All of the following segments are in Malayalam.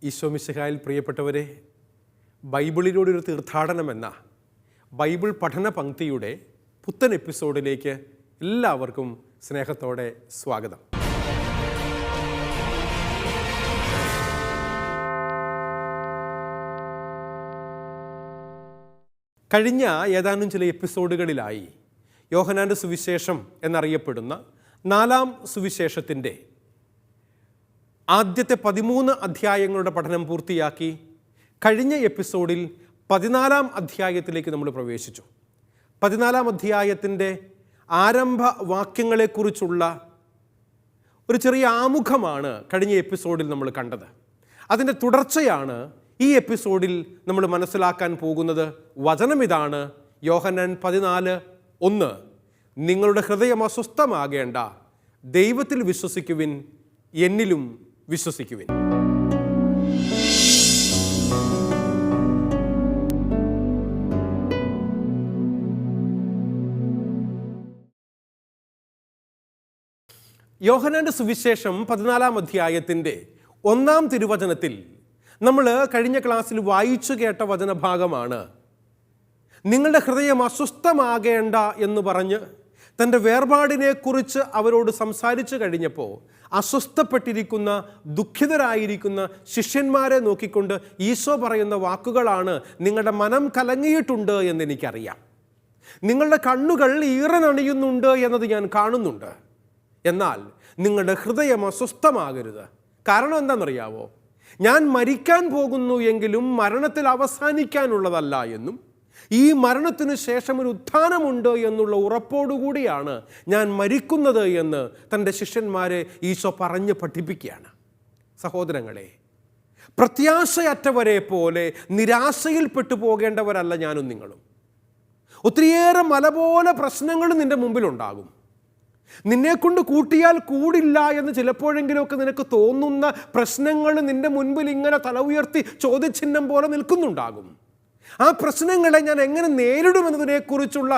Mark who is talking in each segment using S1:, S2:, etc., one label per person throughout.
S1: ഈശോ മിശിഹായിൽ പ്രിയപ്പെട്ടവരെ, ബൈബിളിലൂടെ ഒരു തീർത്ഥാടനം എന്ന ബൈബിൾ പഠന പങ്ക്തിയുടെ പുത്തൻ എപ്പിസോഡിലേക്ക് എല്ലാവർക്കും സ്നേഹത്തോടെ സ്വാഗതം. കഴിഞ്ഞ ഏതാനും ചില എപ്പിസോഡുകളിലായി യോഹന്നാൻ്റെ സുവിശേഷം എന്നറിയപ്പെടുന്ന 4-ാം സുവിശേഷത്തിൻ്റെ ആദ്യത്തെ 13 അധ്യായങ്ങളുടെ പഠനം പൂർത്തിയാക്കി. കഴിഞ്ഞ എപ്പിസോഡിൽ 14-ാം അധ്യായത്തിലേക്ക് നമ്മൾ പ്രവേശിച്ചു. 14-ാം അധ്യായത്തിൻ്റെ ആരംഭ വാക്യങ്ങളെക്കുറിച്ചുള്ള ഒരു ചെറിയ ആമുഖമാണ് കഴിഞ്ഞ എപ്പിസോഡിൽ നമ്മൾ കണ്ടത്. അതിൻ്റെ തുടർച്ചയാണ് ഈ എപ്പിസോഡിൽ നമ്മൾ മനസ്സിലാക്കാൻ പോകുന്നത്. വചനം ഇതാണ്, യോഹന്നാൻ 14:1. നിങ്ങളുടെ ഹൃദയം അസ്വസ്ഥമാകേണ്ട, ദൈവത്തിൽ വിശ്വസിക്കുവിൻ, എന്നിലും വിശ്വസിക്കുവിൻ. യോഹന്നാൻ്റെ സുവിശേഷം 14-ാം അധ്യായത്തിൻ്റെ 1-ാം തിരുവചനത്തിൽ നമ്മൾ കഴിഞ്ഞ ക്ലാസ്സിൽ വായിച്ചു കേട്ട വചനഭാഗമാണ്. നിങ്ങളുടെ ഹൃദയം അസ്വസ്ഥമാകേണ്ട എന്ന് പറഞ്ഞ് തൻ്റെ വേർപാടിനെക്കുറിച്ച് അവരോട് സംസാരിച്ചു കഴിഞ്ഞപ്പോൾ അസ്വസ്ഥപ്പെട്ടിരിക്കുന്ന, ദുഃഖിതരായിരിക്കുന്ന ശിഷ്യന്മാരെ നോക്കിക്കൊണ്ട് ഈശോ പറയുന്ന വാക്കുകളാണ്, നിങ്ങളുടെ മനം കലങ്ങിയിട്ടുണ്ട് എന്നെനിക്കറിയാം, നിങ്ങളുടെ കണ്ണുകൾ ഈറനണിയുന്നുണ്ട് എന്നത് ഞാൻ കാണുന്നുണ്ട്, എന്നാൽ നിങ്ങളുടെ ഹൃദയം അസ്വസ്ഥമാകരുത്. കാരണം എന്താണെന്നറിയാവോ? ഞാൻ മരിക്കാൻ പോകുന്നു എങ്കിലും മരണത്തിൽ അവസാനിക്കാനുള്ളതല്ല എന്നും ഈ മരണത്തിന് ശേഷം ഒരു ഉത്ഥാനമുണ്ട് എന്നുള്ള ഉറപ്പോടുകൂടിയാണ് ഞാൻ മരിക്കുന്നത് എന്ന് തൻ്റെ ശിഷ്യന്മാരെ ഈശോ പറഞ്ഞ് പഠിപ്പിക്കുകയാണ്. സഹോദരങ്ങളെ, പ്രത്യാശയറ്റവരെ പോലെ നിരാശയിൽപ്പെട്ടു പോകേണ്ടവരല്ല ഞാനും നിങ്ങളും. ഒത്തിരിയേറെ മല പോലെ പ്രശ്നങ്ങൾ നിൻ്റെ മുമ്പിലുണ്ടാകും. നിന്നെക്കൊണ്ട് കൂട്ടിയാൽ കൂടില്ല എന്ന് ചിലപ്പോഴെങ്കിലുമൊക്കെ നിനക്ക് തോന്നുന്ന പ്രശ്നങ്ങൾ നിൻ്റെ മുൻപിൽ ഇങ്ങനെ തല ഉയർത്തി ചോദ്യചിഹ്നം പോലെ നിൽക്കുന്നുണ്ടാകും. ആ പ്രശ്നങ്ങളെ ഞാൻ എങ്ങനെ നേരിടുമെന്നതിനെക്കുറിച്ചുള്ള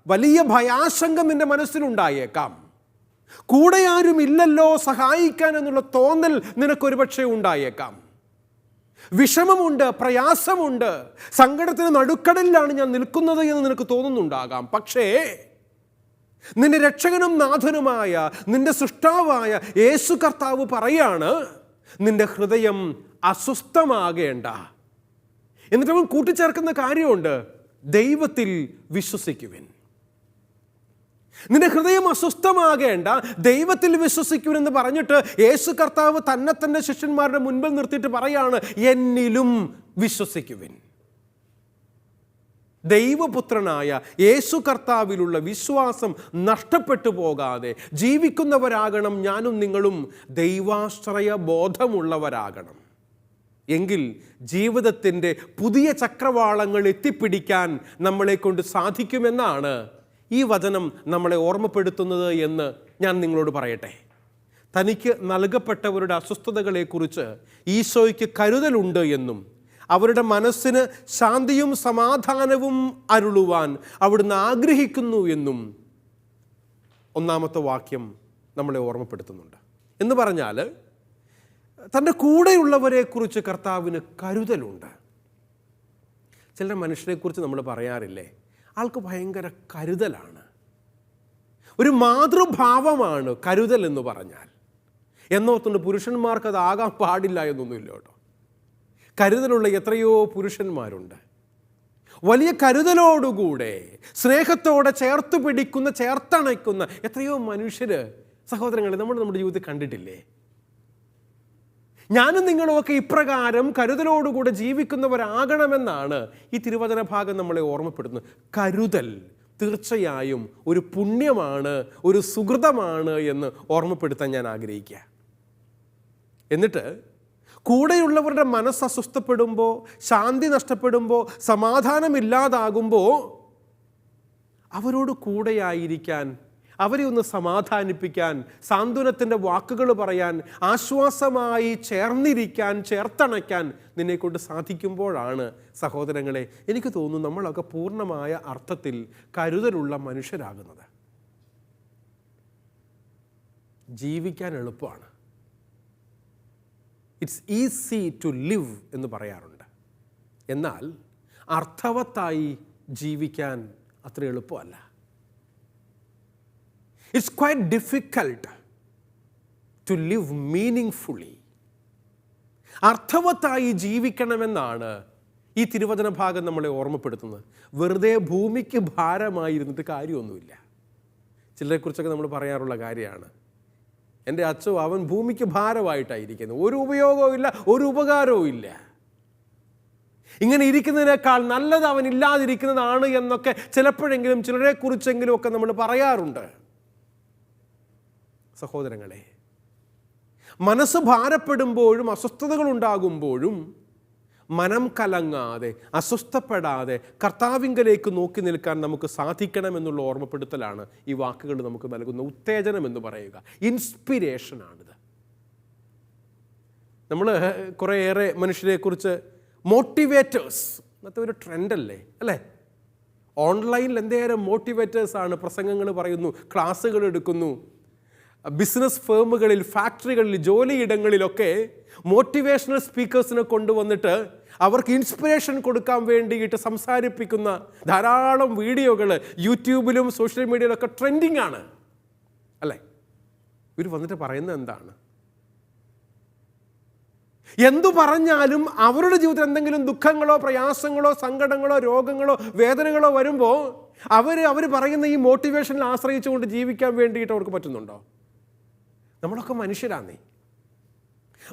S1: വലിയ ഭയാശങ്ക നിൻ്റെ മനസ്സിലുണ്ടായേക്കാം. കൂടെ ആരും ഇല്ലല്ലോ സഹായിക്കാൻ എന്നുള്ള തോന്നൽ നിനക്കൊരു പക്ഷേ ഉണ്ടായേക്കാം. വിഷമമുണ്ട്, പ്രയാസമുണ്ട്, സങ്കടത്തിന് നടുക്കടലിലാണ് ഞാൻ നിൽക്കുന്നത് എന്ന് നിനക്ക് തോന്നുന്നുണ്ടാകാം. പക്ഷേ നിന്റെ രക്ഷകനും നാഥനുമായ നിന്റെ സൃഷ്ടാവായ യേശു കർത്താവ് പറയാണ്, നിന്റെ ഹൃദയം അസ്വസ്ഥമാകേണ്ട. എന്നിട്ട് അവൻ കൂട്ടിച്ചേർക്കുന്ന കാര്യമുണ്ട്, ദൈവത്തിൽ വിശ്വസിക്കുവിൻ. നിന്റെ ഹൃദയം അസ്വസ്ഥമാകേണ്ട, ദൈവത്തിൽ വിശ്വസിക്കുവിൻ എന്ന് പറഞ്ഞിട്ട് യേശു കർത്താവ് തന്റെ ശിഷ്യന്മാരുടെ മുൻപിൽ നിർത്തിയിട്ട് പറയാണ്, എന്നിലും വിശ്വസിക്കുവിൻ. ദൈവപുത്രനായ യേശു കർത്താവിലുള്ള വിശ്വാസം നഷ്ടപ്പെട്ടു പോകാതെ ജീവിക്കുന്നവരാകണം ഞാനും നിങ്ങളും. ദൈവാശ്രയ ബോധമുള്ളവരാകണം. എങ്കിൽ ജീവിതത്തിൻ്റെ പുതിയ ചക്രവാളങ്ങൾ എത്തിപ്പിടിക്കാൻ നമ്മളെ കൊണ്ട് സാധിക്കുമെന്നാണ് ഈ വചനം നമ്മളെ ഓർമ്മപ്പെടുത്തുന്നത് എന്ന് ഞാൻ നിങ്ങളോട് പറയട്ടെ. തനിക്ക് നൽകപ്പെട്ടവരുടെ അസ്വസ്ഥതകളെക്കുറിച്ച് ഈശോയ്ക്ക് കരുതലുണ്ട് എന്നും അവരുടെ മനസ്സിന് ശാന്തിയും സമാധാനവും അരുളുവാൻ അവിടുന്ന് ആഗ്രഹിക്കുന്നു എന്നും 1-ാമത്തെ വാക്യം നമ്മളെ ഓർമ്മപ്പെടുത്തുന്നുണ്ട്. എന്ന് പറഞ്ഞാൽ തൻ്റെ കൂടെയുള്ളവരെക്കുറിച്ച് കർത്താവിന് കരുതലുണ്ട്. ചില മനുഷ്യരെക്കുറിച്ച് നമ്മൾ പറയാറില്ലേ, ആൾക്ക് ഭയങ്കര കരുതലാണ്, ഒരു മാതൃഭാവമാണ് കരുതൽ എന്ന് പറഞ്ഞാൽ. എന്നോർത്തുണ്ട് പുരുഷന്മാർക്ക് അതാകാൻ പാടില്ല എന്നൊന്നുമില്ല കേട്ടോ. കരുതലുള്ള എത്രയോ പുരുഷന്മാരുണ്ട്. വലിയ കരുതലോടുകൂടെ സ്നേഹത്തോടെ ചേർത്ത് പിടിക്കുന്ന, ചേർത്തണയ്ക്കുന്ന എത്രയോ മനുഷ്യർ, സഹോദരങ്ങളെ, നമ്മുടെ ജീവിതത്തിൽ കണ്ടിട്ടില്ലേ? ഞാനും നിങ്ങളുമൊക്കെ ഇപ്രകാരം കരുതലോടുകൂടെ ജീവിക്കുന്നവരാകണമെന്നാണ് ഈ തിരുവചന ഭാഗം നമ്മളെ ഓർമ്മപ്പെടുത്തുന്നത്. കരുതൽ തീർച്ചയായും ഒരു പുണ്യമാണ്, ഒരു സുഹൃതമാണ് എന്ന് ഓർമ്മപ്പെടുത്താൻ ഞാൻ ആഗ്രഹിക്കുക. എന്നിട്ട് കൂടെയുള്ളവരുടെ മനസ്സ് അസ്വസ്ഥപ്പെടുമ്പോൾ, ശാന്തി നഷ്ടപ്പെടുമ്പോൾ, സമാധാനമില്ലാതാകുമ്പോൾ അവരോട് കൂടെയായിരിക്കാൻ, അവരെ ഒന്ന് സമാധാനിപ്പിക്കാൻ, സാന്ത്വനത്തിൻ്റെ വാക്കുകൾ പറയാൻ, ആശ്വാസമായി ചേർന്നിരിക്കാൻ, ചേർത്തണയ്ക്കാൻ നിന്നെക്കൊണ്ട് സാധിക്കുമ്പോഴാണ് സഹോദരങ്ങളെ എനിക്ക് തോന്നുന്നു നമ്മളൊക്കെ പൂർണ്ണമായ അർത്ഥത്തിൽ കരുതലുള്ള മനുഷ്യരാകുന്നത്. ജീവിക്കാൻ എളുപ്പമാണ്. ഇറ്റ്സ് ഈസി ടു ലിവ് എന്ന് പറയാറുണ്ട്. എന്നാൽ അർത്ഥവത്തായി ജീവിക്കാൻ അത്ര എളുപ്പമല്ല. It's quite difficult to live meaningfully. അർത്ഥവത്തായി ജീവിക്കണമെന്നാണ് ഈ തിരുവചന ഭാഗം നമ്മളെ ഓർമ്മപ്പെടുത്തുന്നത്. വെറുതെ ഭൂമിക്ക് ഭാരമായിരുന്നിട്ട് കാര്യമൊന്നുമില്ല. ചിലരെക്കുറിച്ചൊക്കെ നമ്മൾ പറയാറുള്ള കാര്യമാണ്, എൻ്റെ അച്ഛൻ അവൻ ഭൂമിക്ക് ഭാരമായിട്ടായിരിക്കുന്നത്, ഒരു ഉപയോഗവും ഇല്ല, ഒരു ഉപകാരവും ഇല്ല. ഇങ്ങനെ ഇരിക്കുന്നതിനേക്കാൾ നല്ലത് അവൻ ഇല്ലാതിരിക്കുന്നതാണ് എന്നൊക്കെ ചിലപ്പോഴെങ്കിലും ചിലരെക്കുറിച്ചെങ്കിലും ഒക്കെ നമ്മൾ പറയാറുണ്ട്. സഹോദരങ്ങളെ, മനസ്സ് ഭാരപ്പെടുമ്പോഴും അസ്വസ്ഥതകൾ ഉണ്ടാകുമ്പോഴും മനം കലങ്ങാതെ അസ്വസ്ഥപ്പെടാതെ കർത്താവിങ്കലേക്ക് നോക്കി നിൽക്കാൻ നമുക്ക് സാധിക്കണമെന്നുള്ള ഓർമ്മപ്പെടുത്തലാണ് ഈ വാക്കുകൾ നമുക്ക് നൽകുന്ന ഉത്തേജനം എന്ന് പറയുക. ഇൻസ്പിരേഷനാണിത്. നമ്മൾ കുറേയേറെ മനുഷ്യരെക്കുറിച്ച് മോട്ടിവേറ്റേഴ്സ്, ഇന്നത്തെ ഒരു ട്രെൻഡല്ലേ അല്ലേ? ഓൺലൈനിൽ എന്തേരം മോട്ടിവേറ്റേഴ്സാണ്. പ്രസംഗങ്ങൾ പറയുന്നു, ക്ലാസ്സുകൾ എടുക്കുന്നു, ബിസിനസ് ഫേമുകളിൽ, ഫാക്ടറികളിൽ, ജോലിയിടങ്ങളിലൊക്കെ മോട്ടിവേഷണൽ സ്പീക്കേഴ്സിനെ കൊണ്ടുവന്നിട്ട് അവർക്ക് ഇൻസ്പിറേഷൻ കൊടുക്കാൻ വേണ്ടിയിട്ട് സംസാരിപ്പിക്കുന്ന ധാരാളം വീഡിയോകൾ യൂട്യൂബിലും സോഷ്യൽ മീഡിയയിലൊക്കെ ട്രെൻഡിങ് ആണ് അല്ലേ? ഇവർ വന്നിട്ട് പറയുന്നത് എന്താണ്? എന്തു പറഞ്ഞാലും അവരുടെ ജീവിതത്തിൽ എന്തെങ്കിലും ദുഃഖങ്ങളോ പ്രയാസങ്ങളോ സങ്കടങ്ങളോ രോഗങ്ങളോ വേദനകളോ വരുമ്പോൾ അവർ പറയുന്ന ഈ മോട്ടിവേഷനിൽ ആശ്രയിച്ചുകൊണ്ട് ജീവിക്കാൻ വേണ്ടിയിട്ട് അവർക്ക് പറ്റുന്നുണ്ടോ? നമ്മളൊക്കെ മനുഷ്യരാന്നേ.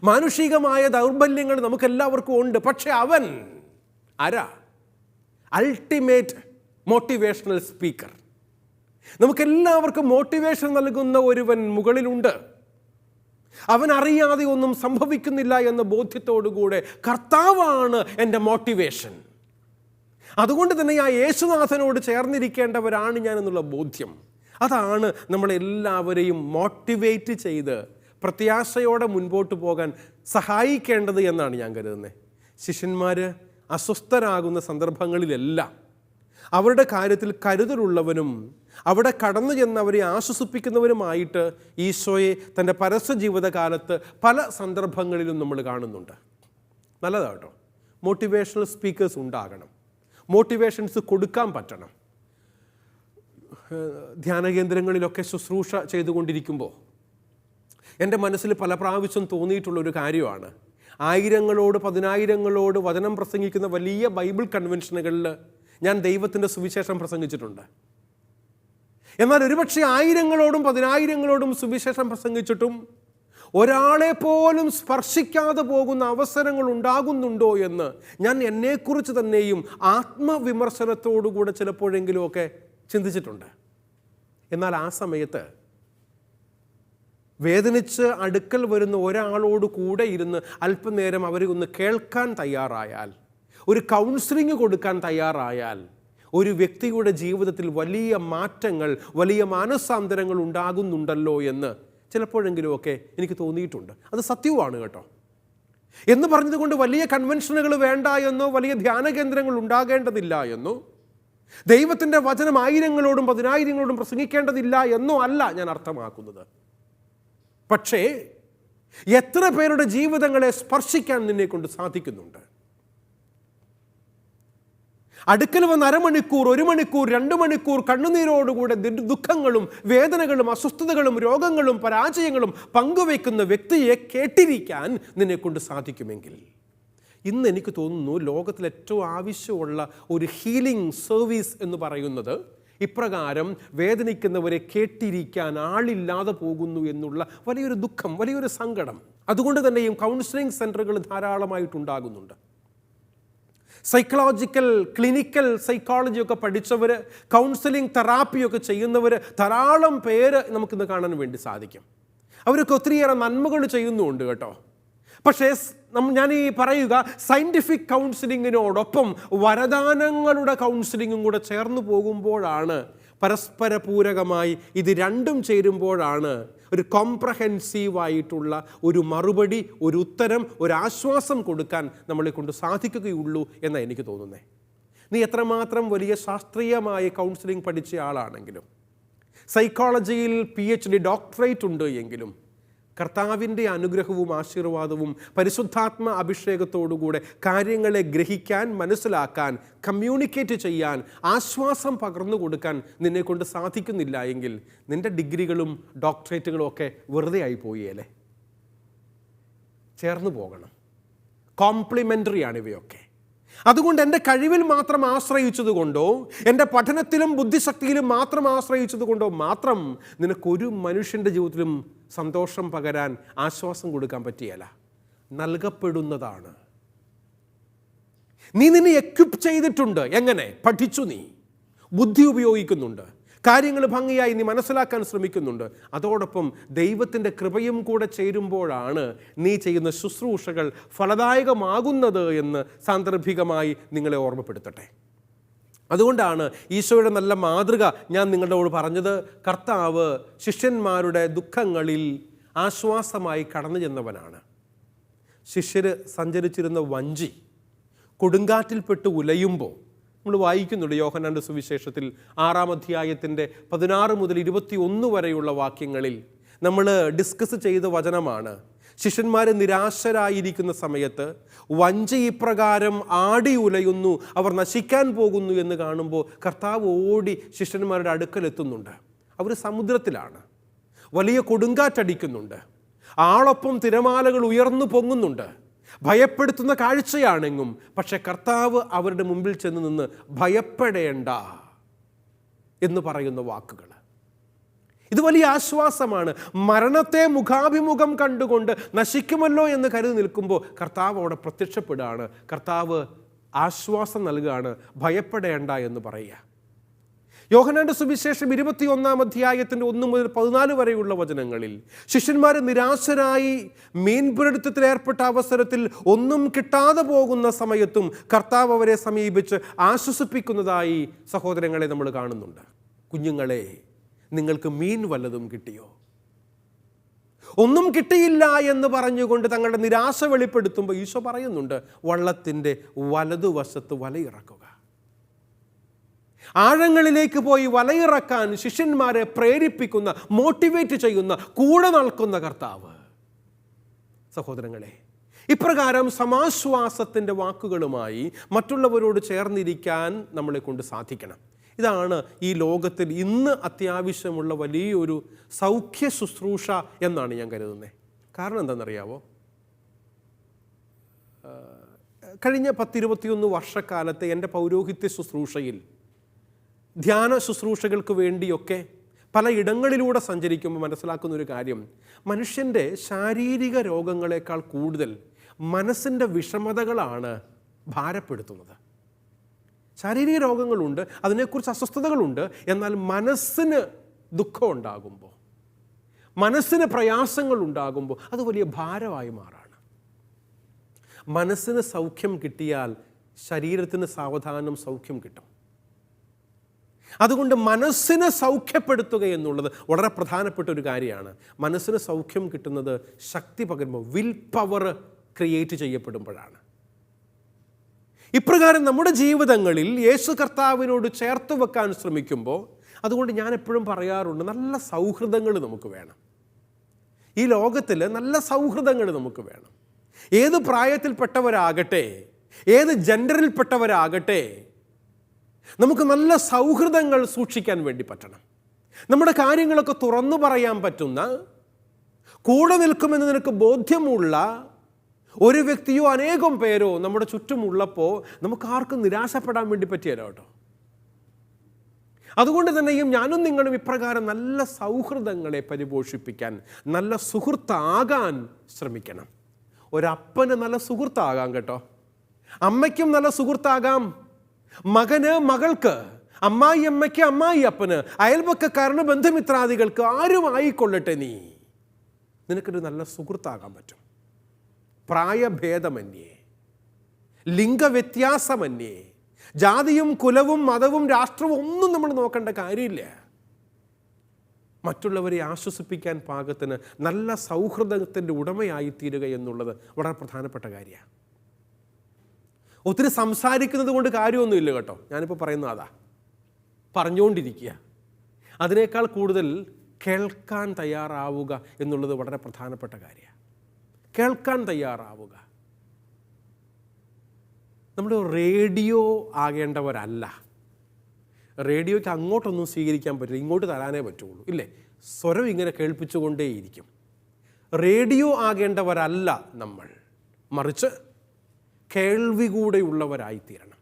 S1: മാനുഷികമായ ദൗർബല്യങ്ങൾ നമുക്കെല്ലാവർക്കും ഉണ്ട്. പക്ഷെ അവൻ ആരാ? Ultimate motivational speaker. നമുക്കെല്ലാവർക്കും മോട്ടിവേഷൻ നൽകുന്ന ഒരുവൻ മുകളിലുണ്ട്. അവൻ അറിയാതെ ഒന്നും സംഭവിക്കുന്നില്ല എന്ന ബോധ്യത്തോടുകൂടെ കർത്താവാണ് എൻ്റെ മോട്ടിവേഷൻ. അതുകൊണ്ട് തന്നെ ആ യേശുനാഥനോട് ചേർന്നിരിക്കേണ്ടവരാണ് ഞാൻ എന്നുള്ള ബോധ്യം, അതാണ് നമ്മളെല്ലാവരെയും മോട്ടിവേറ്റ് ചെയ്ത് പ്രത്യാശയോടെ മുൻപോട്ട് പോകാൻ സഹായിക്കേണ്ടത് എന്നാണ് ഞാൻ കരുതുന്നത്. ശിഷ്യന്മാർ അസ്വസ്ഥരാകുന്ന സന്ദർഭങ്ങളിലെല്ലാം അവരുടെ കാര്യത്തിൽ കരുതലുള്ളവനും അവിടെ കടന്നു ചെന്നവരെ ആശ്വസിപ്പിക്കുന്നവരുമായിട്ട് ഈശോയെ തൻ്റെ പരസ്യ ജീവിതകാലത്ത് പല സന്ദർഭങ്ങളിലും നമ്മൾ കാണുന്നുണ്ട്. നല്ലതാട്ടോ, മോട്ടിവേഷണൽ സ്പീക്കേഴ്സ് ഉണ്ടാകണം, മോട്ടിവേഷൻസ് കൊടുക്കാൻ പറ്റണം. ധ്യാന കേന്ദ്രങ്ങളിലൊക്കെ ശുശ്രൂഷ ചെയ്തുകൊണ്ടിരിക്കുമ്പോൾ എൻ്റെ മനസ്സിൽ പല പ്രാവശ്യം തോന്നിയിട്ടുള്ളൊരു കാര്യമാണ്, ആയിരങ്ങളോട് പതിനായിരങ്ങളോട് വചനം പ്രസംഗിക്കുന്ന വലിയ ബൈബിൾ കൺവെൻഷനുകളിൽ ഞാൻ ദൈവത്തിൻ്റെ സുവിശേഷം പ്രസംഗിച്ചിട്ടുണ്ട്. എന്നാൽ ഒരുപക്ഷെ ആയിരങ്ങളോടും പതിനായിരങ്ങളോടും സുവിശേഷം പ്രസംഗിച്ചിട്ടും ഒരാളെ പോലും സ്പർശിക്കാതെ പോകുന്ന അവസരങ്ങൾ ഉണ്ടാകുന്നുണ്ടോ എന്ന് ഞാൻ എന്നെക്കുറിച്ച് തന്നെയും ആത്മവിമർശനത്തോടുകൂടെ ചിലപ്പോഴെങ്കിലുമൊക്കെ ചിന്തിച്ചിട്ടുണ്ട്. എന്നാൽ ആ സമയത്ത് വേദനിച്ച് അടുക്കൽ വരുന്ന ഒരാളോട് കൂടെ ഇരുന്ന് അല്പനേരം അവരെ ഒന്ന് കേൾക്കാൻ തയ്യാറായാൽ, ഒരു കൗൺസിലിംഗ് കൊടുക്കാൻ തയ്യാറായാൽ, ഒരു വ്യക്തിയുടെ ജീവിതത്തിൽ വലിയ മാറ്റങ്ങൾ, വലിയ മാനസാന്തരങ്ങൾ ഉണ്ടാകുന്നുണ്ടല്ലോ എന്ന് ചിലപ്പോഴെങ്കിലുമൊക്കെ എനിക്ക് തോന്നിയിട്ടുണ്ട്. അത് സത്യവുമാണ് കേട്ടോ. എന്ന് പറഞ്ഞതുകൊണ്ട് വലിയ കൺവെൻഷനുകൾ വേണ്ട എന്നോ വലിയ ധ്യാന കേന്ദ്രങ്ങൾ ഉണ്ടാകേണ്ടതില്ല എന്നോ ദൈവത്തിൻ്റെ വചനം ആയിരങ്ങളോടും പതിനായിരങ്ങളോടും പ്രസംഗിക്കേണ്ടതില്ല എന്നോ അല്ല ഞാൻ അർത്ഥമാക്കുന്നത്. പക്ഷേ എത്ര പേരുടെ ജീവിതങ്ങളെ സ്പർശിക്കാൻ നിന്നെ കൊണ്ട് സാധിക്കുന്നുണ്ട്? അടുക്കൽ വന്ന് അരമണിക്കൂർ, 1 മണിക്കൂർ, 2 മണിക്കൂർ കണ്ണുനീരോടുകൂടെ ദുഃഖങ്ങളും വേദനകളും അസ്വസ്ഥതകളും രോഗങ്ങളും പരാജയങ്ങളും പങ്കുവയ്ക്കുന്ന വ്യക്തിയെ കേട്ടിരിക്കാൻ നിന്നെ കൊണ്ട് സാധിക്കുമെങ്കിൽ, ഇന്ന് എനിക്ക് തോന്നുന്നു ലോകത്തിൽ ഏറ്റവും ആവശ്യമുള്ള ഒരു ഹീലിംഗ് സർവീസ് എന്ന് പറയുന്നത് ഇപ്രകാരം വേദനിക്കുന്നവരെ കേട്ടിരിക്കാൻ ആളില്ലാതെ പോകുന്നു എന്നുള്ള വലിയൊരു ദുഃഖം, വലിയൊരു സങ്കടം. അതുകൊണ്ട് തന്നെയും കൗൺസിലിംഗ് സെൻ്ററുകൾ ധാരാളമായിട്ടുണ്ടാകുന്നുണ്ട്. സൈക്കോളജിക്കൽ, ക്ലിനിക്കൽ സൈക്കോളജിയൊക്കെ പഠിച്ചവർ, കൗൺസിലിംഗ് തെറാപ്പിയൊക്കെ ചെയ്യുന്നവർ ധാരാളം പേര് നമുക്കിന്ന് കാണാൻ വേണ്ടി സാധിക്കും. അവരൊക്കെ ഒത്തിരിയേറെ നന്മകൾ ചെയ്യുന്നുമുണ്ട് കേട്ടോ. പക്ഷേ ഞാൻ ഈ പറയുക സയൻറ്റിഫിക് കൗൺസിലിങ്ങിനോടൊപ്പം വരദാനങ്ങളുടെ കൗൺസിലിങ്ങും കൂടെ ചേർന്ന് പോകുമ്പോഴാണ്, പരസ്പര പൂരകമായി ഇത് രണ്ടും ചേരുമ്പോഴാണ് ഒരു കോംപ്രഹെൻസീവായിട്ടുള്ള ഒരു മറുപടി, ഒരു ഉത്തരം, ഒരു ആശ്വാസം കൊടുക്കാൻ നമ്മളെ കൊണ്ട് സാധിക്കുകയുള്ളൂ എന്നാണ് എനിക്ക് തോന്നുന്നത്. നീ എത്രമാത്രം വലിയ ശാസ്ത്രീയമായ കൗൺസിലിംഗ് പഠിച്ച ആളാണെങ്കിലും, സൈക്കോളജിയിൽ PhD ഡോക്ടറേറ്റ് ഉണ്ട് എങ്കിലും, കർത്താവിൻ്റെ അനുഗ്രഹവും ആശീർവാദവും പരിശുദ്ധാത്മ അഭിഷേകത്തോടുകൂടെ കാര്യങ്ങളെ ഗ്രഹിക്കാൻ, മനസ്സിലാക്കാൻ, കമ്മ്യൂണിക്കേറ്റ് ചെയ്യാൻ, ആശ്വാസം പകർന്നു കൊടുക്കാൻ നിന്നെക്കൊണ്ട് സാധിക്കുന്നില്ല എങ്കിൽ നിൻ്റെ ഡിഗ്രികളും ഡോക്ടറേറ്റുകളും ഒക്കെ വെറുതെ ആയിപ്പോയി അല്ലേ? ചേർന്ന് പോകണം. കോംപ്ലിമെൻ്ററിയാണ് ഇവയൊക്കെ. അതുകൊണ്ട് എൻ്റെ കഴിവിൽ മാത്രം ആശ്രയിച്ചത് കൊണ്ടോ, എൻ്റെ പഠനത്തിലും ബുദ്ധിശക്തിയിലും മാത്രം ആശ്രയിച്ചത് കൊണ്ടോ മാത്രം നിനക്കൊരു മനുഷ്യൻ്റെ ജീവിതത്തിലും സന്തോഷം പകരാൻ, ആശ്വാസം കൊടുക്കാൻ പറ്റിയല്ല. നൽകപ്പെടുന്നതാണ്. നീ നിന്നെ എക്വിപ്പ് ചെയ്തിട്ടുണ്ട്. എങ്ങനെ? പഠിച്ചു, നീ ബുദ്ധി ഉപയോഗിക്കുന്നുണ്ട്, കാര്യങ്ങൾ ഭംഗിയായി നീ മനസ്സിലാക്കാൻ ശ്രമിക്കുന്നുണ്ട്. അതോടൊപ്പം ദൈവത്തിൻ്റെ കൃപയും കൂടെ ചേരുമ്പോഴാണ് നീ ചെയ്യുന്ന ശുശ്രൂഷകൾ ഫലദായകമാകുന്നത് എന്ന് സാന്ദർഭികമായി നിങ്ങളെ ഓർമ്മപ്പെടുത്തട്ടെ. അതുകൊണ്ടാണ് ഈശോയുടെ നല്ല മാതൃക ഞാൻ നിങ്ങളോട് പറഞ്ഞത്. കർത്താവ് ശിഷ്യന്മാരുടെ ദുഃഖങ്ങളിൽ ആശ്വാസമായി കടന്നു ചെന്നവനാണ്. ശിഷ്യർ സഞ്ചരിച്ചിരുന്ന വഞ്ചി കൊടുങ്കാറ്റിൽപ്പെട്ട് ഉലയുമ്പോൾ നമ്മൾ വായിക്കുന്നുണ്ട് യോഹന്നാന്റെ സുവിശേഷത്തിൽ 6-ാം അധ്യായത്തിൻ്റെ 16 മുതൽ 21 വരെയുള്ള വാക്യങ്ങളിൽ നമ്മൾ ഡിസ്കസ് ചെയ്ത വചനമാണ്. ശിഷ്യന്മാർ നിരാശരായിരിക്കുന്ന സമയത്ത് വഞ്ചി ഇപ്രകാരം ആടി ഉലയുന്നു, അവർ നശിക്കാൻ പോകുന്നു എന്ന് കാണുമ്പോൾ കർത്താവ് ഓടി ശിഷ്യന്മാരുടെ അടുക്കലെത്തുന്നുണ്ട്. അവർ സമുദ്രത്തിലാണ്, വലിയ കൊടുങ്കാറ്റടിക്കുന്നുണ്ട്, ആളൊപ്പം തിരമാലകൾ ഉയർന്നു പൊങ്ങുന്നുണ്ട്, ഭയപ്പെടുത്തുന്ന കാഴ്ചയാണെങ്കിലും. പക്ഷെ കർത്താവ് അവരുടെ മുമ്പിൽ ചെന്ന് നിന്ന് ഭയപ്പെടേണ്ട എന്ന് പറയുന്ന വാക്കുകൾ, ഇത് വലിയ ആശ്വാസമാണ്. മരണത്തെ മുഖാഭിമുഖം കണ്ടുകൊണ്ട് നശിക്കുമല്ലോ എന്ന് കരുതി നിൽക്കുമ്പോൾ കർത്താവ് അവിടെ പ്രത്യക്ഷപ്പെടുകയാണ്. കർത്താവ് ആശ്വാസം നൽകുകയാണ്, ഭയപ്പെടേണ്ട എന്ന് പറയുക. യോഹന്നാന്റെ സുവിശേഷം 21-ാം അധ്യായത്തിൻ്റെ 1 മുതൽ 14 വരെയുള്ള വചനങ്ങളിൽ ശിഷ്യന്മാർ നിരാശരായി മീൻപിടുത്തത്തിൽ ഏർപ്പെട്ട അവസരത്തിൽ ഒന്നും കിട്ടാതെ പോകുന്ന സമയത്തും കർത്താവ് അവരെ സമീപിച്ച് ആശ്വസിപ്പിക്കുന്നതായി സഹോദരങ്ങളെ നമ്മൾ കാണുന്നുണ്ട്. കുഞ്ഞുങ്ങളെ, നിങ്ങൾക്ക് മീൻ വല്ലതും കിട്ടിയോ? ഒന്നും കിട്ടിയില്ല എന്ന് പറഞ്ഞുകൊണ്ട് തങ്ങളുടെ നിരാശ വെളിപ്പെടുത്തുമ്പോൾ ഈശോ പറയുന്നുണ്ട്, വള്ളത്തിൻ്റെ വലതുവശത്ത് വലയിറക്കുക. ആഴങ്ങളിലേക്ക് പോയി വലയിറക്കാൻ ശിഷ്യന്മാരെ പ്രേരിപ്പിക്കുന്ന, മോട്ടിവേറ്റ് ചെയ്യുന്ന, കൂടെ നിൽക്കുന്ന കർത്താവ്. സഹോദരങ്ങളെ, ഇപ്രകാരം സമാശ്വാസത്തിൻ്റെ വാക്കുകളുമായി മറ്റുള്ളവരോട് ചേർന്നിരിക്കാൻ നമ്മളെ കൊണ്ട് സാധിക്കണം. ഇതാണ് ഈ ലോകത്തിൽ ഇന്ന് അത്യാവശ്യമുള്ള വലിയൊരു സൗഖ്യ ശുശ്രൂഷ എന്നാണ് ഞാൻ കരുതുന്നത്. കാരണം എന്താണെന്നറിയാവോ? കഴിഞ്ഞ 10-21 വർഷക്കാലത്തെ എൻ്റെ പൗരോഹിത്യ ശുശ്രൂഷയിൽ ധ്യാന ശുശ്രൂഷകൾക്ക് വേണ്ടിയൊക്കെ പല ഇടങ്ങളിലൂടെ സഞ്ചരിക്കുമ്പോൾ മനസ്സിലാക്കുന്ന ഒരു കാര്യം, മനുഷ്യൻ്റെ ശാരീരിക രോഗങ്ങളെക്കാൾ കൂടുതൽ മനസ്സിൻ്റെ വിഷമതകളാണ് ഭാരപ്പെടുത്തുന്നത്. ശാരീരിക രോഗങ്ങളുണ്ട്, അതിനെക്കുറിച്ച് അസ്വസ്ഥതകളുണ്ട്. എന്നാൽ മനസ്സിന് ദുഃഖം ഉണ്ടാകുമ്പോൾ, മനസ്സിന് പ്രയാസങ്ങൾ ഉണ്ടാകുമ്പോൾ അത് വലിയ ഭാരമായി മാറാണ്. മനസ്സിന് സൗഖ്യം കിട്ടിയാൽ ശരീരത്തിന് സാവധാനം സൗഖ്യം കിട്ടും. അതുകൊണ്ട് മനസ്സിനെ സൗഖ്യപ്പെടുത്തുക എന്നുള്ളത് വളരെ പ്രധാനപ്പെട്ട ഒരു കാര്യമാണ്. മനസ്സിന് സൗഖ്യം കിട്ടുന്നത് ശക്തി പകരുമ്പോൾ, വിൽ പവർ ക്രിയേറ്റ് ചെയ്യപ്പെടുമ്പോഴാണ്. ഇപ്രകാരം നമ്മുടെ ജീവിതങ്ങളിൽ യേശു കർത്താവിനോട് ചേർത്ത് വെക്കാൻ ശ്രമിക്കുമ്പോൾ, അതുകൊണ്ട് ഞാൻ എപ്പോഴും പറയാറുണ്ട്, നല്ല സൗഹൃദങ്ങൾ നമുക്ക് വേണം. ഈ ലോകത്തിൽ നല്ല സൗഹൃദങ്ങൾ നമുക്ക് വേണം. ഏത് പ്രായത്തിൽപ്പെട്ടവരാകട്ടെ, ഏത് ജെൻഡറിൽപ്പെട്ടവരാകട്ടെ, നമുക്ക് നല്ല സൗഹൃദങ്ങൾ സൂക്ഷിക്കാൻ വേണ്ടി പറ്റണം. നമ്മുടെ കാര്യങ്ങളൊക്കെ തുറന്നു പറയാൻ പറ്റുന്ന, കൂടെ നിൽക്കുമെന്ന് നിനക്ക് ബോധ്യമുള്ള ഒരു വ്യക്തിയോ അനേകം പേരോ നമ്മുടെ ചുറ്റുമുള്ളപ്പോൾ നമുക്ക് ആർക്കും നിരാശപ്പെടാൻ വേണ്ടി പറ്റിയല്ലോ കേട്ടോ. അതുകൊണ്ട് തന്നെയും ഞാനും നിങ്ങളും ഇപ്രകാരം നല്ല സൗഹൃദങ്ങളെ പരിപോഷിപ്പിക്കാൻ, നല്ല സുഹൃത്താകാൻ ശ്രമിക്കണം. ഒരപ്പന് നല്ല സുഹൃത്താകാം കേട്ടോ, അമ്മയ്ക്കും നല്ല സുഹൃത്താകാം, മകന് മകൾക്ക്, അമ്മായി അമ്മയ്ക്ക് അമ്മായി അപ്പന്, അയൽപക്കക്കാരന് ബന്ധുമിത്രാദികൾക്ക്, ആരും ആയിക്കൊള്ളട്ടെ, നിനക്കൊരു നല്ല സുഹൃത്താകാൻ പറ്റും. പ്രായഭേദമന്യേ, ലിംഗവ്യത്യാസമന്യേ, ജാതിയും കുലവും മതവും രാഷ്ട്രവും ഒന്നും നമ്മൾ നോക്കേണ്ട കാര്യമില്ല. മറ്റുള്ളവരെ ആശ്വസിപ്പിക്കാൻ പാകത്തിന് നല്ല സൗഹൃദത്തിൻ്റെ ഉടമയായി തീരുക എന്നുള്ളത് വളരെ പ്രധാനപ്പെട്ട കാര്യമാണ്. ഒത്തിരി സംസാരിക്കുന്നത് കൊണ്ട് കാര്യമൊന്നുമില്ല കേട്ടോ, ഞാനിപ്പോൾ പറയുന്നത് അതാ, പറഞ്ഞുകൊണ്ടിരിക്കുക. അതിനേക്കാൾ കൂടുതൽ കേൾക്കാൻ തയ്യാറാവുക എന്നുള്ളത് വളരെ പ്രധാനപ്പെട്ട കാര്യമാണ്. കേൾക്കാൻ തയ്യാറാവുക. നമ്മൾ റേഡിയോ ആകേണ്ടവരല്ല. റേഡിയോയ്ക്ക് അങ്ങോട്ടൊന്നും സ്വീകരിക്കാൻ പറ്റില്ല, ഇങ്ങോട്ട് തരാനേ പറ്റുള്ളൂ, ഇല്ലേ? സ്വരം ഇങ്ങനെ കേൾപ്പിച്ചുകൊണ്ടേയിരിക്കും. റേഡിയോ ആകേണ്ടവരല്ല നമ്മൾ, മറിച്ച് കേൾവി കൂടെയുള്ളവരായിത്തീരണം.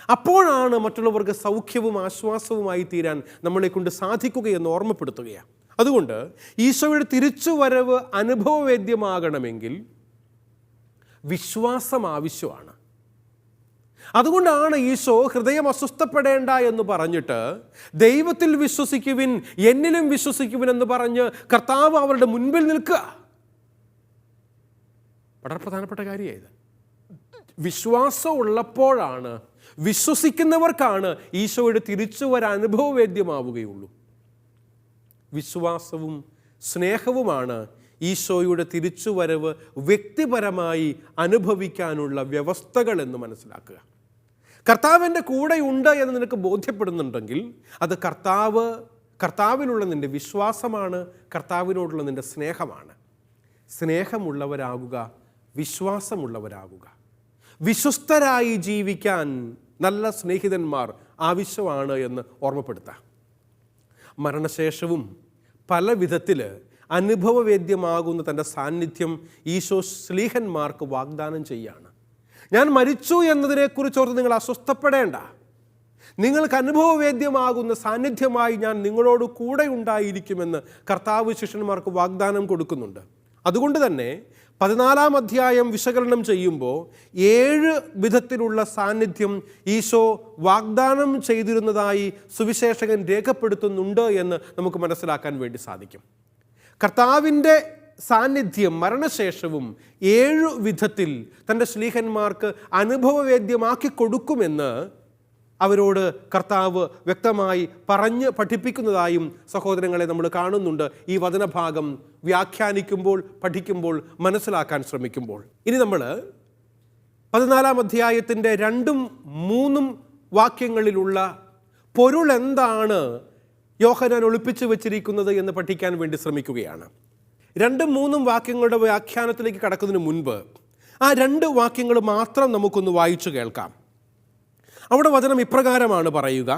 S1: അപ്പോഴാണ് മറ്റുള്ളവർക്ക് സൗഖ്യവും ആശ്വാസവുമായി തീരാൻ നമ്മളെ കൊണ്ട് സാധിക്കുകയെന്ന് ഓർമ്മപ്പെടുത്തുകയാണ്. അതുകൊണ്ട് ഈശോയുടെ തിരിച്ചുവരവ് അനുഭവവേദ്യമാകണമെങ്കിൽ വിശ്വാസം ആവശ്യമാണ്. അതുകൊണ്ടാണ് ഈശോ ഹൃദയം അസ്വസ്ഥപ്പെടേണ്ട എന്ന് പറഞ്ഞിട്ട് ദൈവത്തിൽ വിശ്വസിക്കുവിൻ, എന്നിലും വിശ്വസിക്കുവിൻ എന്ന് പറഞ്ഞ് കർത്താവ് അവരുടെ മുൻപിൽ നിൽക്കുക. വളരെ പ്രധാനപ്പെട്ട കാര്യമായത്. വിശ്വാസം ഉള്ളപ്പോഴാണ്, വിശ്വസിക്കുന്നവർക്കാണ് ഈശോയുടെ തിരിച്ചുവരവ് അനുഭവവേദ്യമാവുകയുള്ളൂ. വിശ്വാസവും സ്നേഹവുമാണ് ഈശോയുടെ തിരിച്ചുവരവ് വ്യക്തിപരമായി അനുഭവിക്കാനുള്ള വ്യവസ്ഥകൾ എന്ന് മനസ്സിലാക്കുക. കർത്താവിൻ്റെ കൂടെയുണ്ട് എന്ന് നിനക്ക് ബോധ്യപ്പെടുന്നുണ്ടെങ്കിൽ അത് കർത്താവിലുള്ള നിൻ്റെ വിശ്വാസമാണ്, കർത്താവിനോടുള്ള നിൻ്റെ സ്നേഹമാണ്. സ്നേഹമുള്ളവരാകുക, വിശ്വാസമുള്ളവരാകുക. വിശ്വസ്തരായി ജീവിക്കാൻ നല്ല സ്നേഹിതന്മാർ ആവശ്യമാണ് എന്ന് ഓർമ്മപ്പെടുത്താം. മരണശേഷവും പല വിധത്തിൽ അനുഭവവേദ്യമാകുന്ന തൻ്റെ സാന്നിധ്യം ഈശോ ശ്ലീഹന്മാർക്ക് വാഗ്ദാനം ചെയ്യാണ്. ഞാൻ മരിച്ചു എന്നതിനെക്കുറിച്ചോർത്ത് നിങ്ങൾ അസ്വസ്ഥപ്പെടേണ്ട, നിങ്ങൾക്ക് അനുഭവവേദ്യമാകുന്ന സാന്നിധ്യമായി ഞാൻ നിങ്ങളോട് കൂടെ ഉണ്ടായിരിക്കുമെന്ന് കർത്താവ് ശിഷ്യന്മാർക്ക് വാഗ്ദാനം കൊടുക്കുന്നുണ്ട്. അതുകൊണ്ട് തന്നെ 14-ാം അധ്യായം വിശകലനം ചെയ്യുമ്പോൾ 7 വിധത്തിലുള്ള സാന്നിധ്യം ഈശോ വാഗ്ദാനം ചെയ്തിരുന്നതായി സുവിശേഷകൻ രേഖപ്പെടുത്തുന്നുണ്ട് എന്ന് നമുക്ക് മനസ്സിലാക്കാൻ വേണ്ടി സാധിക്കും. കർത്താവിൻ്റെ സാന്നിധ്യം മരണശേഷവും 7 വിധത്തിൽ തൻ്റെ ശ്ലീഹന്മാർക്ക് അനുഭവവേദ്യമാക്കി കൊടുക്കുമെന്ന് അവരോട് കർത്താവ് വ്യക്തമായി പറഞ്ഞ് പഠിപ്പിക്കുന്നതായും സഹോദരങ്ങളെ നമ്മൾ കാണുന്നുണ്ട് ഈ വചനഭാഗം വ്യാഖ്യാനിക്കുമ്പോൾ, പഠിക്കുമ്പോൾ, മനസ്സിലാക്കാൻ ശ്രമിക്കുമ്പോൾ. ഇനി നമ്മൾ 14-ാം അധ്യായത്തിൻ്റെ 2-3 വാക്യങ്ങളിലുള്ള പൊരുൾ എന്താണ് യോഹന്നാൻ ഒളിപ്പിച്ചു വച്ചിരിക്കുന്നത് എന്ന് പഠിക്കാൻ വേണ്ടി ശ്രമിക്കുകയാണ്. 2-3 വാക്യങ്ങളുടെ വ്യാഖ്യാനത്തിലേക്ക് കടക്കുന്നതിന് മുൻപ് ആ 2 വാക്യങ്ങൾ മാത്രം നമുക്കൊന്ന് വായിച്ചു കേൾക്കാം. അവിടെ വചനം ഇപ്രകാരമാണ് പറയുക: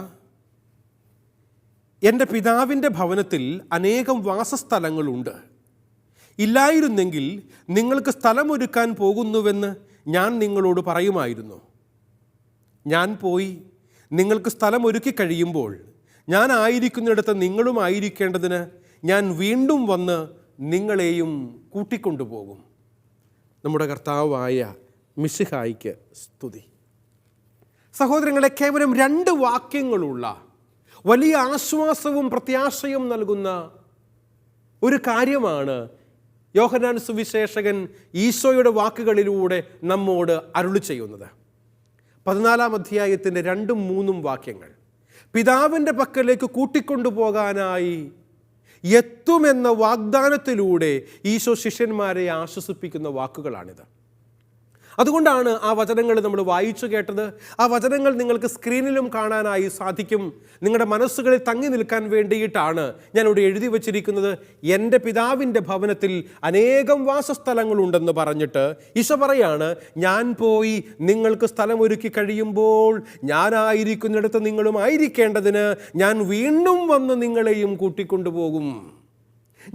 S1: എൻ്റെ പിതാവിൻ്റെ ഭവനത്തിൽ അനേകം വാസസ്ഥലങ്ങളുണ്ട്. ഇല്ലായിരുന്നെങ്കിൽ നിങ്ങൾക്ക് സ്ഥലമൊരുക്കാൻ പോകുന്നുവെന്ന് ഞാൻ നിങ്ങളോട് പറയുമായിരുന്നു. ഞാൻ പോയി നിങ്ങൾക്ക് സ്ഥലമൊരുക്കി കഴിയുമ്പോൾ ഞാൻ ആയിരിക്കുന്നിടത്ത് നിങ്ങളും ആയിരിക്കേണ്ടതിന് ഞാൻ വീണ്ടും വന്ന് നിങ്ങളെയും കൂട്ടിക്കൊണ്ടുപോകും. നമ്മുടെ കർത്താവായ മിശിഹായിക്ക് സ്തുതി. സഹോദരങ്ങളെ, കേവലം 2 വാക്യങ്ങളുള്ള വലിയ ആശ്വാസവും പ്രത്യാശയും നൽകുന്ന ഒരു കാര്യമാണ് യോഹന്നാൻ സുവിശേഷകൻ ഈശോയുടെ വാക്കുകളിലൂടെ നമ്മോട് അരുളി ചെയ്യുന്നത്. 14-ാം അധ്യായത്തിൻ്റെ 2-3 വാക്യങ്ങൾ പിതാവിൻ്റെ പക്കലേക്ക് കൂട്ടിക്കൊണ്ടുപോകാനായി എത്തുമെന്ന വാഗ്ദാനത്തിലൂടെ ഈശോ ശിഷ്യന്മാരെ ആശ്വസിപ്പിക്കുന്ന വാക്കുകളാണിത്. അതുകൊണ്ടാണ് ആ വചനങ്ങൾ നമ്മൾ വായിച്ചു കേട്ടത്. ആ വചനങ്ങൾ നിങ്ങൾക്ക് സ്ക്രീനിലും കാണാനായി സാധിക്കും. നിങ്ങളുടെ മനസ്സുകളിൽ തങ്ങി നിൽക്കാൻ വേണ്ടിയിട്ടാണ് ഞാനിവിടെ എഴുതി വച്ചിരിക്കുന്നത്. എൻ്റെ പിതാവിൻ്റെ ഭവനത്തിൽ അനേകം വാസസ്ഥലങ്ങളുണ്ടെന്ന് പറഞ്ഞിട്ട് ഈശോ പറയാണ്, ഞാൻ പോയി നിങ്ങൾക്ക് സ്ഥലമൊരുക്കി കഴിയുമ്പോൾ ഞാനായിരിക്കുന്നിടത്ത് നിങ്ങളും ആയിരിക്കേണ്ടതിന് ഞാൻ വീണ്ടും വന്ന് നിങ്ങളെയും കൂട്ടിക്കൊണ്ടുപോകും.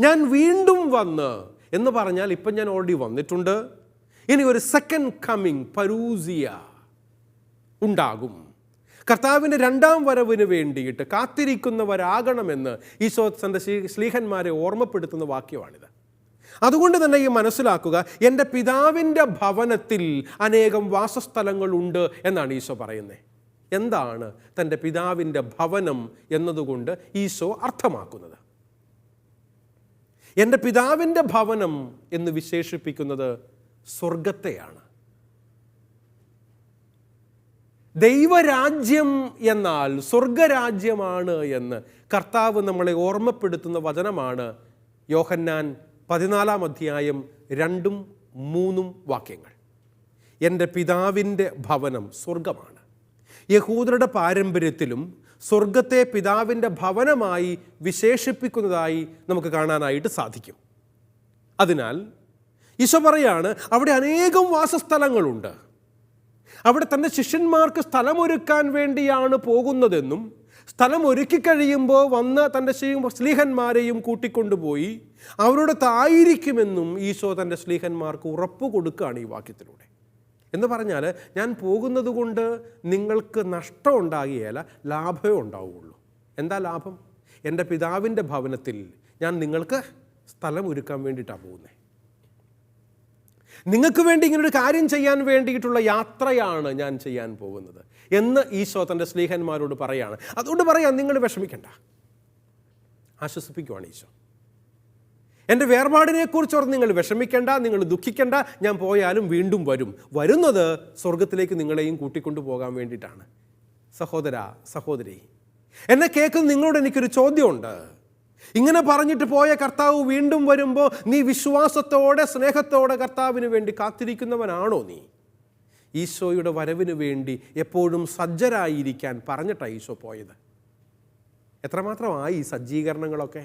S1: ഞാൻ വീണ്ടും വന്ന് എന്ന് പറഞ്ഞാൽ ഇപ്പം ഞാൻ ഓൾറെഡി വന്നിട്ടുണ്ട്. ഇനി ഒരു സെക്കൻഡ് കമ്മിങ്, പരൂസിയ ഉണ്ടാകും. കർത്താവിൻ്റെ 2ാം വരവിന് വേണ്ടിയിട്ട് കാത്തിരിക്കുന്നവരാകണമെന്ന് ഈശോ തൻ്റെ ശ്ലീഹന്മാരെ ഓർമ്മപ്പെടുത്തുന്ന വാക്യമാണിത്. അതുകൊണ്ട് തന്നെ ഈ മനസ്സിലാക്കുക, എൻ്റെ പിതാവിൻ്റെ ഭവനത്തിൽ അനേകം വാസസ്ഥലങ്ങളുണ്ട് എന്നാണ് ഈശോ പറയുന്നത്. എന്താണ് തൻ്റെ പിതാവിൻ്റെ ഭവനം എന്നതുകൊണ്ട് ഈശോ അർത്ഥമാക്കുന്നത്? എൻ്റെ പിതാവിൻ്റെ ഭവനം എന്ന് വിശേഷിപ്പിക്കുന്നത് സ്വർഗത്തെയാണ്. ദൈവരാജ്യം എന്നാൽ സ്വർഗരാജ്യമാണ് എന്ന് കർത്താവ് നമ്മളെ ഓർമ്മപ്പെടുത്തുന്ന വചനമാണ് യോഹന്നാൻ 14-ാം അധ്യായം 2-3 വാക്യങ്ങൾ. എൻ്റെ പിതാവിൻ്റെ ഭവനം സ്വർഗമാണ്. യഹൂദരുടെ പാരമ്പര്യത്തിലും സ്വർഗത്തെ പിതാവിൻ്റെ ഭവനമായി വിശേഷിപ്പിക്കുന്നതായി നമുക്ക് കാണാനായിട്ട് സാധിക്കും. അതിനാൽ ഈശോ പറയാണ്, അവിടെ അനേകം വാസസ്ഥലങ്ങളുണ്ട്, അവിടെ തൻ്റെ ശിഷ്യന്മാർക്ക് സ്ഥലമൊരുക്കാൻ വേണ്ടിയാണ് പോകുന്നതെന്നും സ്ഥലം ഒരുക്കി കഴിയുമ്പോൾ വന്ന് തൻ്റെ സ്ലീഹന്മാരെയും കൂട്ടിക്കൊണ്ടുപോയി അവരോടൊത്തായിരിക്കുമെന്നും ഈശോ തൻ്റെ സ്ലീഹന്മാർക്ക് ഉറപ്പ് കൊടുക്കുകയാണ് ഈ വാക്യത്തിലൂടെ. എന്ന് പറഞ്ഞാൽ, ഞാൻ പോകുന്നത് കൊണ്ട് നിങ്ങൾക്ക് നഷ്ടം ഉണ്ടാകുകയില്ല, ലാഭമേ ഉണ്ടാവുകയുള്ളൂ. എന്താ ലാഭം? എൻ്റെ പിതാവിൻ്റെ ഭവനത്തിൽ ഞാൻ നിങ്ങൾക്ക് സ്ഥലം ഒരുക്കാൻ വേണ്ടിയിട്ടാണ് പോകുന്നത്. നിങ്ങൾക്ക് വേണ്ടി ഇങ്ങനൊരു കാര്യം ചെയ്യാൻ വേണ്ടിയിട്ടുള്ള യാത്രയാണ് ഞാൻ ചെയ്യാൻ പോകുന്നത് എന്ന് ഈശോ തൻ്റെ സ്ലീഹന്മാരോട് പറയാണ്. അതുകൊണ്ട് പറയാം, നിങ്ങൾ വിഷമിക്കണ്ട, ആശ്വസിപ്പിക്കുവാണ് ഈശോ. എൻ്റെ വേർപാടിനെക്കുറിച്ച് ഓർത്ത് നിങ്ങൾ വിഷമിക്കേണ്ട, നിങ്ങൾ ദുഃഖിക്കേണ്ട, ഞാൻ പോയാലും വീണ്ടും വരും. വരുന്നത് സ്വർഗത്തിലേക്ക് നിങ്ങളെയും കൂട്ടിക്കൊണ്ടു പോകാൻ വേണ്ടിയിട്ടാണ്. സഹോദര, സഹോദരി, എന്നെ കേൾക്കുന്ന നിങ്ങളോട് എനിക്കൊരു ചോദ്യമുണ്ട്. ഇങ്ങനെ പറഞ്ഞിട്ട് പോയ കർത്താവ് വീണ്ടും വരുമ്പോൾ നീ വിശ്വാസത്തോടെ, സ്നേഹത്തോടെ കർത്താവിന് വേണ്ടി കാത്തിരിക്കുന്നവനാണോ നീ? ഈശോയുടെ വരവിന് വേണ്ടി എപ്പോഴും സജ്ജരായിരിക്കാൻ പറഞ്ഞിട്ടാണ് ഈശോ പോയത്. എത്രമാത്രമായി ഈ സജ്ജീകരണങ്ങളൊക്കെ?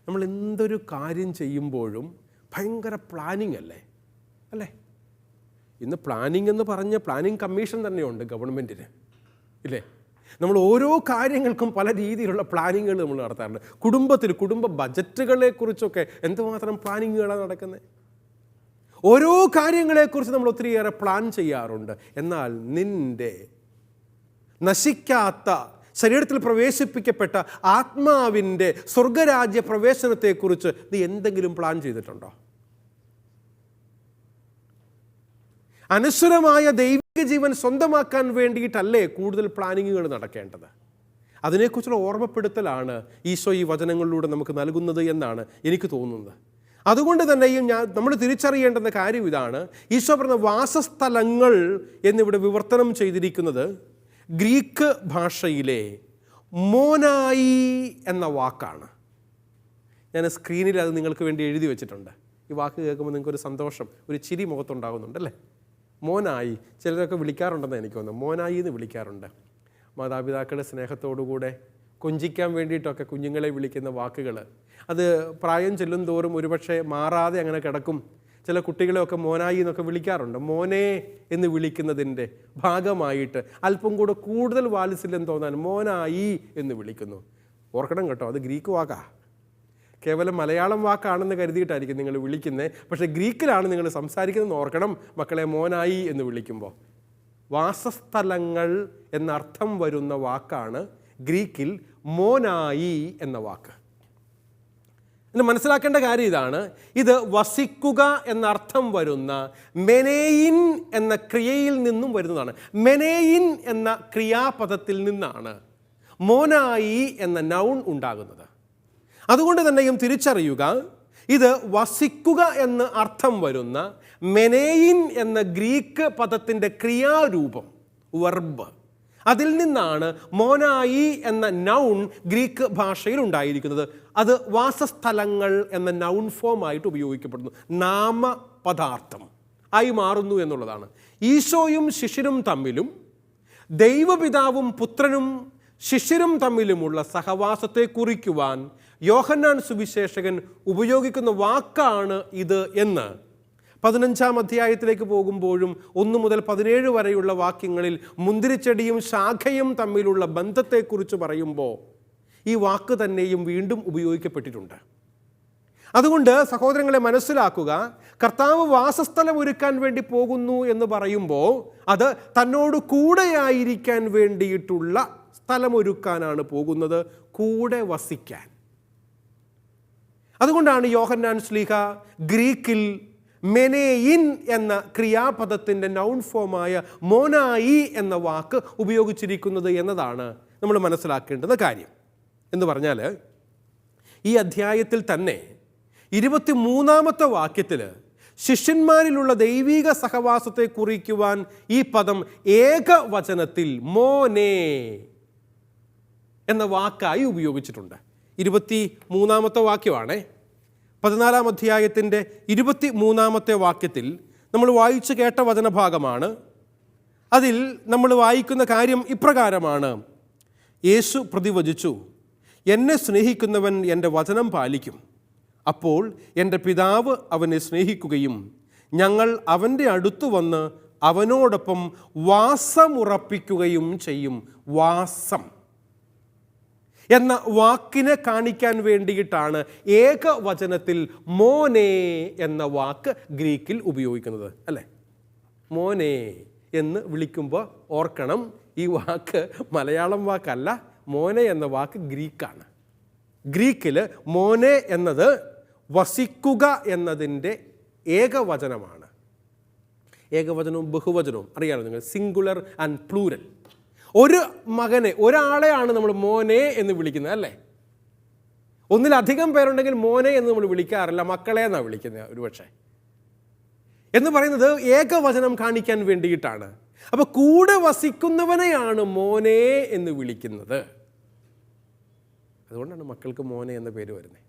S1: നമ്മൾ എന്തൊരു കാര്യം ചെയ്യുമ്പോഴും ഭയങ്കര പ്ലാനിങ് അല്ലേ? ഇന്ന് പ്ലാനിങ് എന്ന് പറഞ്ഞ പ്ലാനിങ് കമ്മീഷൻ തന്നെയുണ്ട് ഗവൺമെൻറ്റിന്, ഇല്ലേ? നമ്മൾ ഓരോ കാര്യങ്ങൾക്കും പല രീതിയിലുള്ള പ്ലാനിങ്ങുകൾ നമ്മൾ നടത്താറുണ്ട്. കുടുംബ ബജറ്റുകളെക്കുറിച്ചൊക്കെ എന്തുമാത്രം പ്ലാനിങ്ങുകളാണ് നടക്കുന്നത്. ഓരോ കാര്യങ്ങളെക്കുറിച്ച് നമ്മൾ ഒത്തിരിയേറെ പ്ലാൻ ചെയ്യാറുണ്ട്. എന്നാൽ നിൻ്റെ നശിക്കാത്ത ശരീരത്തിൽ പ്രവേശിപ്പിക്കപ്പെട്ട ആത്മാവിൻ്റെ സ്വർഗരാജ്യ പ്രവേശനത്തെക്കുറിച്ച് നീ എന്തെങ്കിലും പ്ലാൻ ചെയ്തിട്ടുണ്ടോ? അനശ്വരമായ ദൈവിക ജീവൻ സ്വന്തമാക്കാൻ വേണ്ടിയിട്ടല്ലേ കൂടുതൽ പ്ലാനിങ്ങുകൾ നടക്കേണ്ടത്? അതിനെക്കുറിച്ചുള്ള ഓർമ്മപ്പെടുത്തലാണ് ഈശോ ഈ വചനങ്ങളിലൂടെ നമുക്ക് നൽകുന്നത് എന്നാണ് എനിക്ക് തോന്നുന്നത്. അതുകൊണ്ട് തന്നെയും നമ്മൾ തിരിച്ചറിയേണ്ടുന്ന കാര്യം ഇതാണ്. ഈശോ പറഞ്ഞ വാസസ്ഥലങ്ങൾ എന്നിവിടെ വിവർത്തനം ചെയ്തിരിക്കുന്നത് ഗ്രീക്ക് ഭാഷയിലെ മോനായി എന്ന വാക്കാണ്. ഞാൻ സ്ക്രീനിൽ അത് നിങ്ങൾക്ക് വേണ്ടി എഴുതി വെച്ചിട്ടുണ്ട്. ഈ വാക്ക് കേൾക്കുമ്പോൾ നിങ്ങൾക്കൊരു സന്തോഷം, ഒരു ചിരി മുഖത്തുണ്ടാകുന്നുണ്ടല്ലേ? മോനായി ചിലരൊക്കെ വിളിക്കാറുണ്ടെന്ന് എനിക്ക് തോന്നുന്നു. മോനായി എന്ന് വിളിക്കാറുണ്ട്. മാതാപിതാക്കളുടെ സ്നേഹത്തോടുകൂടെ കൊഞ്ചിക്കാൻ വേണ്ടിയിട്ടൊക്കെ കുഞ്ഞുങ്ങളെ വിളിക്കുന്ന വാക്കുകൾ, അത് പ്രായം ചെല്ലും തോറും ഒരുപക്ഷെ മാറാതെ അങ്ങനെ കിടക്കും. ചില കുട്ടികളെയൊക്കെ മോനായി എന്നൊക്കെ വിളിക്കാറുണ്ട്. മോനെ എന്ന് വിളിക്കുന്നതിൻ്റെ ഭാഗമായിട്ട് അല്പം കൂടെ കൂടുതൽ വാത്സല്യം തോന്നാൻ മോനായി എന്ന് വിളിക്കുന്നു. ഓർക്കണം കേട്ടോ, അത് ഗ്രീക്ക് വാക്കാ. കേവലം മലയാളം വാക്കാണെന്ന് കരുതിയിട്ടായിരിക്കും നിങ്ങൾ വിളിക്കുന്നത്. പക്ഷേ ഗ്രീക്കിലാണ് നിങ്ങൾ സംസാരിക്കുന്നതെന്ന് ഓർക്കണം മക്കളെ, മോനായി എന്ന് വിളിക്കുമ്പോൾ. വാസസ്ഥലങ്ങൾ എന്നർത്ഥം വരുന്ന വാക്കാണ് ഗ്രീക്കിൽ മോനായി എന്ന വാക്ക്. ഇന്ന് മനസ്സിലാക്കേണ്ട കാര്യം ഇതാണ്. ഇത് വസിക്കുക എന്നർത്ഥം വരുന്ന മെനേയിൻ എന്ന ക്രിയയിൽ നിന്നും വരുന്നതാണ്. മെനേയിൻ എന്ന ക്രിയാപദത്തിൽ നിന്നാണ് മോനായി എന്ന നൗൺ ഉണ്ടാകുന്നത്. അതുകൊണ്ട് തന്നെയും തിരിച്ചറിയുക, ഇത് വസിക്കുക എന്ന് അർത്ഥം വരുന്ന മെനേയിൻ എന്ന ഗ്രീക്ക് പദത്തിൻ്റെ ക്രിയാരൂപം, വെർബ്, അതിൽ നിന്നാണ് മോനായി എന്ന നൗൺ ഗ്രീക്ക് ഭാഷയിൽ ഉണ്ടായിരിക്കുന്നത്. അത് വാസസ്ഥലങ്ങൾ എന്ന നൗൺ ഫോമായിട്ട് ഉപയോഗിക്കപ്പെടുന്നു. നാമപദാർത്ഥം ആയി മാറുന്നു എന്നുള്ളതാണ്. ഈശോയും ശിഷ്യരും തമ്മിലും ദൈവപിതാവും പുത്രനും ശിഷ്യരും തമ്മിലുമുള്ള സഹവാസത്തെ കുറിക്കുവാൻ യോഹന്നാൻ സുവിശേഷകൻ ഉപയോഗിക്കുന്ന വാക്കാണ് ഇത് എന്ന് 15-ാം അധ്യായത്തിലേക്ക് പോകുമ്പോഴും 1 മുതൽ 17 വരെയുള്ള വാക്യങ്ങളിൽ മുന്തിരിച്ചെടിയും ശാഖയും തമ്മിലുള്ള ബന്ധത്തെക്കുറിച്ച് പറയുമ്പോൾ ഈ വാക്ക് തന്നെയും വീണ്ടും ഉപയോഗിക്കപ്പെട്ടിട്ടുണ്ട്. അതുകൊണ്ട് സഹോദരങ്ങളെ മനസ്സിലാക്കുക, കർത്താവ് വാസസ്ഥലം ഒരുക്കാൻ വേണ്ടി പോകുന്നു എന്ന് പറയുമ്പോൾ അത് തന്നോട് കൂടെയായിരിക്കാൻ വേണ്ടിയിട്ടുള്ള സ്ഥലമൊരുക്കാനാണ് പോകുന്നത്, കൂടെ വസിക്കാൻ. അതുകൊണ്ടാണ് യോഹന്നാൻ ശ്ലീഹ ഗ്രീക്കിൽ മെനേയിൻ എന്ന ക്രിയാപദത്തിൻ്റെ നൗൺ ഫോമായ മോനായി എന്ന വാക്ക് ഉപയോഗിച്ചിരിക്കുന്നത് എന്നതാണ് നമ്മൾ മനസ്സിലാക്കേണ്ടുന്ന കാര്യം. എന്ന് പറഞ്ഞാൽ ഈ അധ്യായത്തിൽ തന്നെ 23-ാമത്തെ വാക്യത്തിൽ ശിഷ്യന്മാരിലുള്ള ദൈവിക സഹവാസത്തെ കുറിക്കുവാൻ ഈ പദം ഏകവചനത്തിൽ മോനെ എന്ന വാക്കായി ഉപയോഗിച്ചിട്ടുണ്ട്. 23-ാമത്തെ വാക്യമാണ്. 14-ാം അധ്യായത്തിൻ്റെ 23-ാമത്തെ വാക്യത്തിൽ നമ്മൾ വായിച്ചു കേട്ട വചനഭാഗമാണ്. അതിൽ നമ്മൾ വായിക്കുന്ന കാര്യം ഇപ്രകാരമാണ്: യേശു പ്രതിവചിച്ചു, എന്നെ സ്നേഹിക്കുന്നവൻ എൻ്റെ വചനം പാലിക്കും. അപ്പോൾ എൻ്റെ പിതാവ് അവനെ സ്നേഹിക്കുകയും ഞങ്ങൾ അവൻ്റെ അടുത്തു വന്ന് അവനോടൊപ്പം വാസമുറപ്പിക്കുകയും ചെയ്യും. വാസം എന്ന വാക്കിനെ കാണിക്കാൻ വേണ്ടിയിട്ടാണ് ഏകവചനത്തിൽ മോനെ എന്ന വാക്ക് ഗ്രീക്കിൽ ഉപയോഗിക്കുന്നത്, അല്ലേ? മോനെ എന്ന് വിളിക്കുമ്പോൾ ഓർക്കണം, ഈ വാക്ക് മലയാളം വാക്കല്ല. മോനെ എന്ന വാക്ക് ഗ്രീക്കാണ്. ഗ്രീക്കിൽ മോനെ എന്നത് വസിക്കുക എന്നതിൻ്റെ ഏകവചനമാണ്. ഏകവചനവും ബഹുവചനവും അറിയാമല്ലോ നിങ്ങൾ, സിംഗുലർ ആൻഡ് പ്ലൂരൽ. ഒരു മകനെ, ഒരാളെയാണ് നമ്മൾ മോനെ എന്ന് വിളിക്കുന്നത്, അല്ലേ? ഒന്നിലധികം പേരുണ്ടെങ്കിൽ മോനെ എന്ന് നമ്മൾ വിളിക്കാറില്ല, മക്കളെ എന്നാണ് വിളിക്കുന്നത് ഒരുപക്ഷെ. എന്ന് പറയുന്നത് ഏകവചനം കാണിക്കാൻ വേണ്ടിയിട്ടാണ്. അപ്പോൾ കൂടെ വസിക്കുന്നവനെയാണ് മോനെ എന്ന് വിളിക്കുന്നത്. അതുകൊണ്ടാണ് മക്കൾക്ക് മോനെ എന്ന പേര് വരുന്നത്.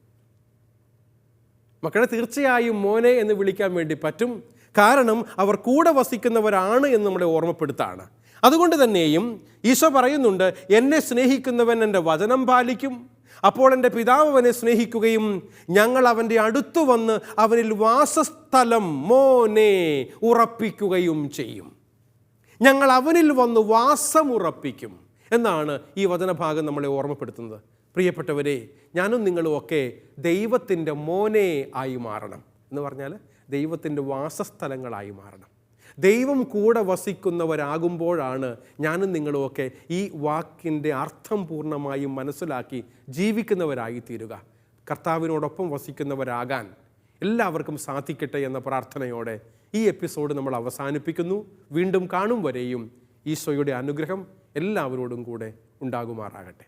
S1: മക്കളെ തീർച്ചയായും മോനെ എന്ന് വിളിക്കാൻ വേണ്ടി പറ്റും, കാരണം അവർ കൂടെ വസിക്കുന്നവരാണ് എന്ന് നമ്മളെ ഓർമ്മപ്പെടുത്താണ്. അതുകൊണ്ട് തന്നെയും ഈശോ പറയുന്നുണ്ട്, എന്നെ സ്നേഹിക്കുന്നവൻ എൻ്റെ വചനം പാലിക്കും, അപ്പോൾ എൻ്റെ പിതാവ് അവനെ സ്നേഹിക്കുകയും ഞങ്ങൾ അവൻ്റെ അടുത്തു വന്ന് അവനിൽ വാസസ്ഥലം മോനെ ഉറപ്പിക്കുകയും ചെയ്യും. ഞങ്ങൾ അവനിൽ വന്ന് വാസമുറപ്പിക്കും എന്നാണ് ഈ വചനഭാഗം നമ്മളെ ഓർമ്മപ്പെടുത്തുന്നത്. പ്രിയപ്പെട്ടവരെ, ഞാനും നിങ്ങളും ഒക്കെ ദൈവത്തിൻ്റെ മോനെ ആയി മാറണം. എന്ന് പറഞ്ഞാൽ ദൈവത്തിൻ്റെ വാസസ്ഥലങ്ങളായി മാറണം. ദൈവം കൂടെ വസിക്കുന്നവരാകുമ്പോഴാണ് ഞാനും നിങ്ങളുമൊക്കെ ഈ വാക്കിൻ്റെ അർത്ഥം പൂർണ്ണമായും മനസ്സിലാക്കി ജീവിക്കുന്നവരായി തീരുക. കർത്താവിനോടൊപ്പം വസിക്കുന്നവരാകാൻ എല്ലാവർക്കും സാധിക്കട്ടെ എന്ന പ്രാർത്ഥനയോടെ ഈ എപ്പിസോഡ് നമ്മൾ അവസാനിപ്പിക്കുന്നു. വീണ്ടും കാണും വരെയും ഈശോയുടെ അനുഗ്രഹം എല്ലാവരോടും കൂടെ ഉണ്ടാകുമാറാകട്ടെ.